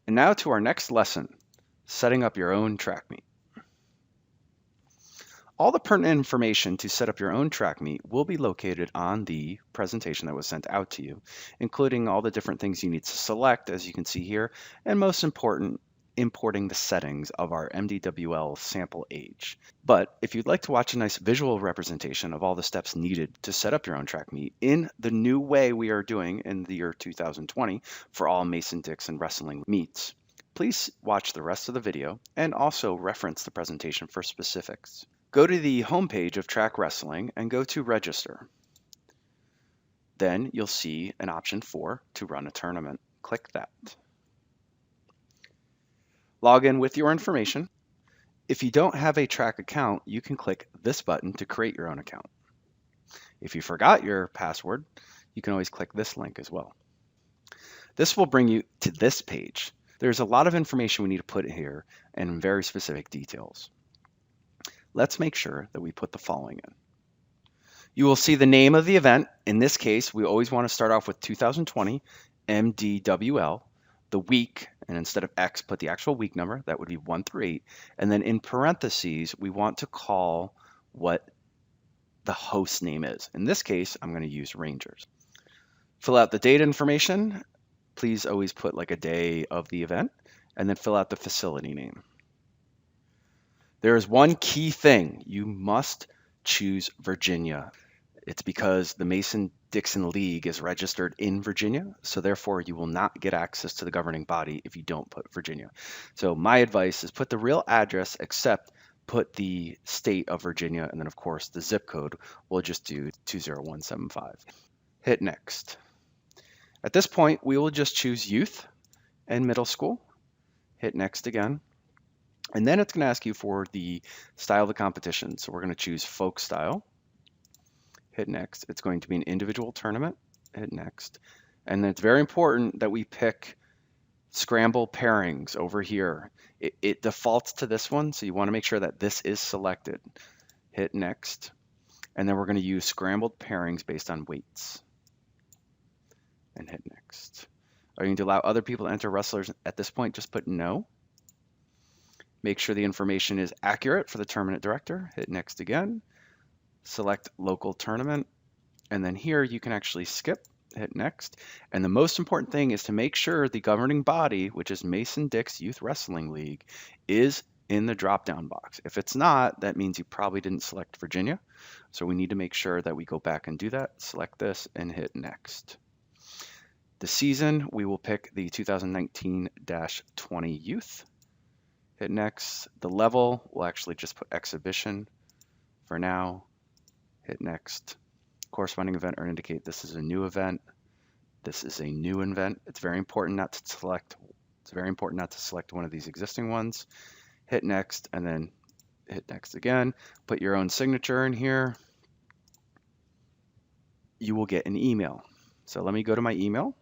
And now to our next lesson, setting up your own track meet. All the pertinent information to set up your own track meet will be located on the presentation that was sent out to you, including all the different things you need to select, as you can see here, and most important, importing the settings of our MDWL sample age. But if you'd like to watch a nice visual representation of all the steps needed to set up your own track meet in the new way we are doing in the year 2020 for all Mason-Dixon wrestling meets, please watch the rest of the video and also reference the presentation for specifics. Go to the homepage of Track Wrestling and go to Register. Then you'll see an option to run a tournament. Click that. Log in with your information. If you don't have a track account, you can click this button to create your own account. If you forgot your password, you can always click this link as well. This will bring you to this page. There's a lot of information we need to put here and very specific details. Let's make sure that we put the following in. You will see the name of the event. In this case, we always want to start off with 2020 MDWL, the week, and instead of X, put the actual week number. That would be 1 through 8. And then in parentheses, we want to call what the host name is. In this case, I'm going to use Rangers. Fill out the date information. Please always put like a day of the event, and then fill out the facility name. There is one key thing. You must choose Virginia. It's because the Mason-Dixon League is registered in Virginia, so therefore you will not get access to the governing body if you don't put Virginia. So my advice is put the real address, except put the state of Virginia, and then of course the zip code. We'll just do 20175. Hit next. At this point, we will just choose youth and middle school. Hit next again. And then it's going to ask you for the style of the competition. So we're going to choose folk style. Hit next. It's going to be an individual tournament. Hit next. And then it's very important that we pick scramble pairings over here. It defaults to this one, so you want to make sure that this is selected. Hit next. And then we're going to use scrambled pairings based on weights. And hit next. Are you going to allow other people to enter wrestlers at this point? Just put no. Make sure the information is accurate for the tournament director. Hit next again. Select local tournament. And then here you can actually skip. Hit next. And the most important thing is to make sure the governing body, which is Mason-Dixon Youth Wrestling League, is in the drop-down box. If it's not, that means you probably didn't select Virginia. So we need to make sure that we go back and do that. Select this and hit next. The season, we will pick the 2019-20 youth. Hit next. The level, we'll actually just put exhibition for now. Hit next. Corresponding event or indicate this is a new event. This is a new event. It's very important not to select. It's very important not to select one of these existing ones. Hit next and then hit next again. Put your own signature in here. You will get an email. So let me go to my email.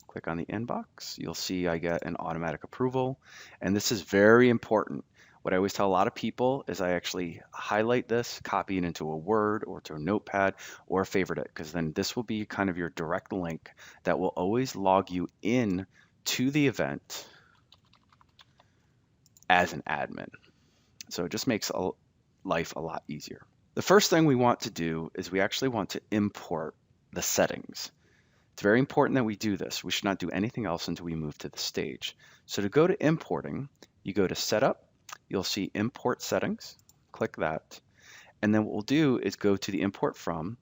Click on the inbox. You'll see I get an automatic approval. And this is very important. What I always tell a lot of people is I actually highlight this, copy it into a Word or to a notepad, or favorite it, because then this will be kind of your direct link that will always log you in to the event as an admin. So it just makes life a lot easier. The first thing we want to do is we actually want to import the settings. It's very important that we do this. We should not do anything else until we move to the stage. So to go to importing, you go to Setup. You'll see Import Settings. Click that. And then what we'll do is go to the Import From,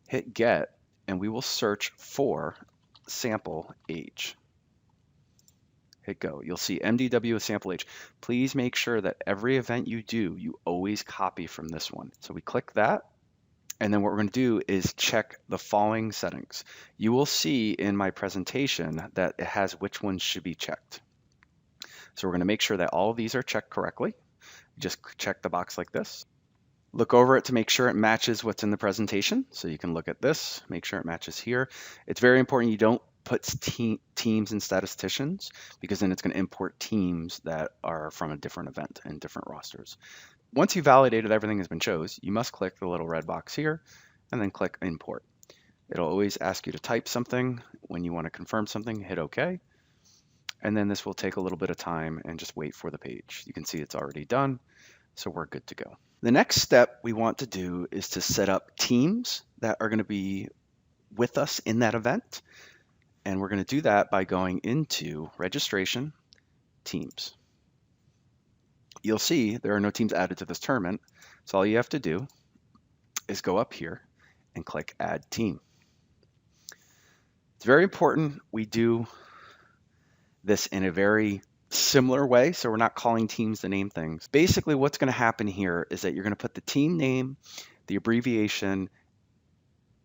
hit Get, and we will search for Sample Age. Hit Go. You'll see MDW Sample Age. Please make sure that every event you do, you always copy from this one. So we click that. And then what we're going to do is check the following settings. You will see in my presentation that it has which ones should be checked. So we're going to make sure that all of these are checked correctly. Just check the box like this. Look over it to make sure it matches what's in the presentation. So you can look at this, make sure it matches here. It's very important you don't put teams and statisticians, because then it's going to import teams that are from a different event and different rosters. Once you validated everything has been chose, you must click the little red box here and then click Import. It'll always ask you to type something. When you want to confirm something, hit OK. And then this will take a little bit of time and just wait for the page. You can see it's already done, so we're good to go. The next step we want to do is to set up teams that are going to be with us in that event. And we're going to do that by going into registration, teams. You'll see there are no teams added to this tournament. So all you have to do is go up here and click add team. It's very important we do this in a very similar way, so we're not calling teams to name things. Basically, what's going to happen here is that you're going to put the team name, the abbreviation,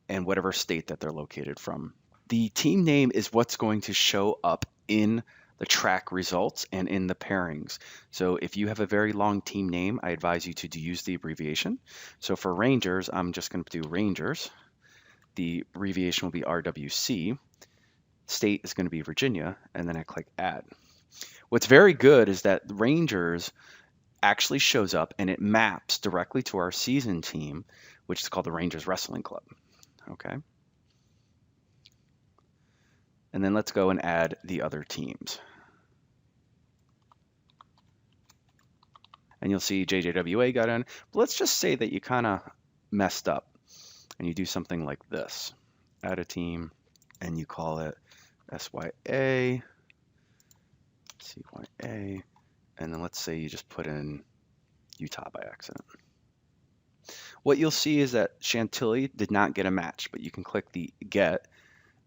and whatever state that they're located from. The team name is what's going to show up in the track results and in the pairings. So if you have a very long team name, I advise you to use the abbreviation. So for Rangers, I'm just going to do Rangers. The abbreviation will be RWC. State is going to be Virginia, and then I click add. What's very good is that Rangers actually shows up and it maps directly to our season team, which is called the Rangers Wrestling Club. Okay. And then let's go and add the other teams. And you'll see JJWA got in. But let's just say that you kind of messed up and you do something like this. Add a team and you call it SYA, CYA, and then let's say you just put in Utah by accident. What you'll see is that Chantilly did not get a match, but you can click the get,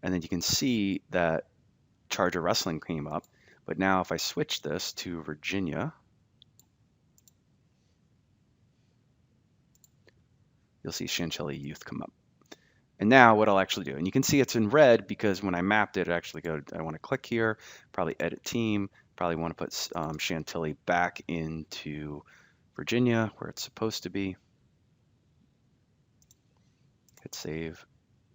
and then you can see that Charger Wrestling came up. But now if I switch this to Virginia, you'll see Chantilly Youth come up. And now what I'll actually do, and you can see it's in red because when I mapped it, I want to click here, probably edit team, probably want to put Chantilly back into Virginia where it's supposed to be. Hit save,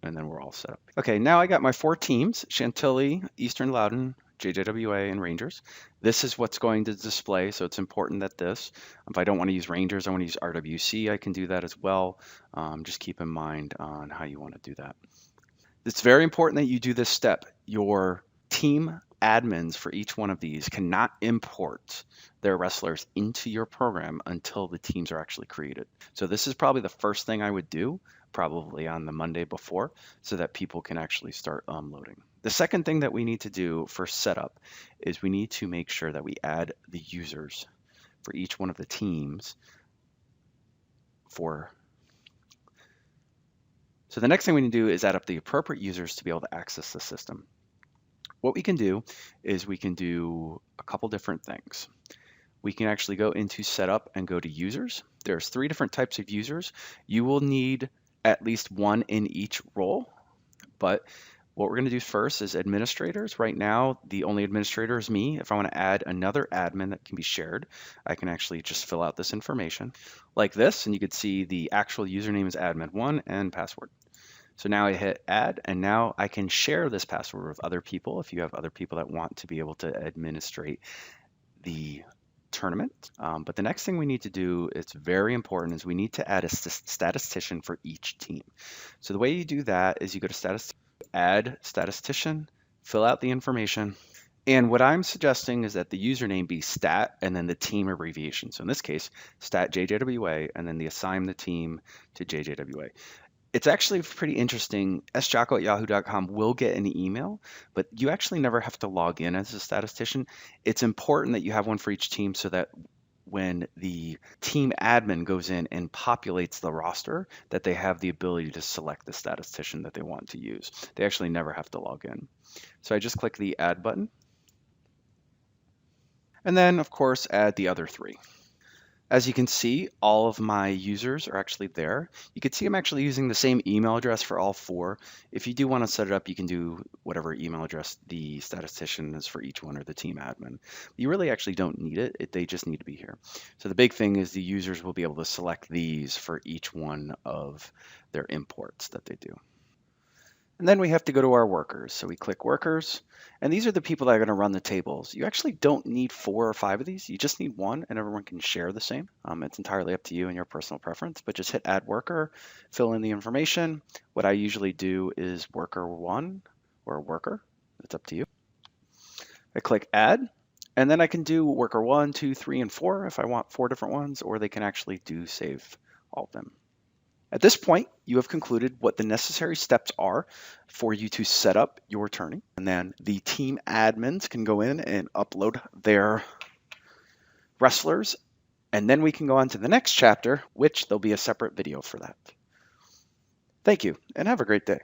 and then we're all set up. Okay, now I got my 4 teams, Chantilly, Eastern Loudoun, JJWA, and Rangers. This is what's going to display, so it's important that if I don't want to use Rangers, I want to use RWC, I can do that as well. Just keep in mind on how you want to do that. It's very important that you do this step. Your team admins for each one of these cannot import their wrestlers into your program until the teams are actually created. So this is probably the first thing I would do, probably on the Monday before, so that people can actually start loading. The second thing that we need to do for setup is we need to make sure that we add the users for each one of the teams So the next thing we need to do is add up the appropriate users to be able to access the system. What we can do is we can do a couple different things. We can actually go into setup and go to users. There's 3 different types of users. You will need at least 1 in each role, but what we're going to do first is administrators. Right now, the only administrator is me. If I want to add another admin that can be shared, I can actually just fill out this information like this, and you can see the actual username is admin1 and password. So now I hit add, and now I can share this password with other people if you have other people that want to be able to administrate the tournament. But the next thing we need to do, it's very important, is we need to add a statistician for each team. So the way you do that is you go to add statistician, fill out the information, and what I'm suggesting is that the username be stat and then the team abbreviation. So in this case, stat JJWA, and then assign the team to JJWA. It's actually pretty interesting. sjocko@yahoo.com will get an email, but you actually never have to log in as a statistician. It's important that you have one for each team so that when the team admin goes in and populates the roster, that they have the ability to select the statistician that they want to use. They actually never have to log in. So I just click the add button. And then, of course, add the other 3. As you can see, all of my users are actually there. You can see I'm actually using the same email address for all 4. If you do want to set it up, you can do whatever email address the statistician is for each one or the team admin. You really actually don't need it. They just need to be here. So the big thing is the users will be able to select these for each one of their imports that they do. And then we have to go to our workers. So we click workers, and these are the people that are going to run the tables. You actually don't need 4 or 5 of these. You just need 1, and everyone can share the same. It's entirely up to you and your personal preference, but just hit add worker, fill in the information. What I usually do is worker 1 or worker. It's up to you. I click add, and then I can do worker 1, 2, 3, and 4 if I want 4 different ones, or they can actually do save all of them. At this point, you have concluded what the necessary steps are for you to set up your tourney, and then the team admins can go in and upload their wrestlers, and then we can go on to the next chapter, which there'll be a separate video for that. Thank you, and have a great day.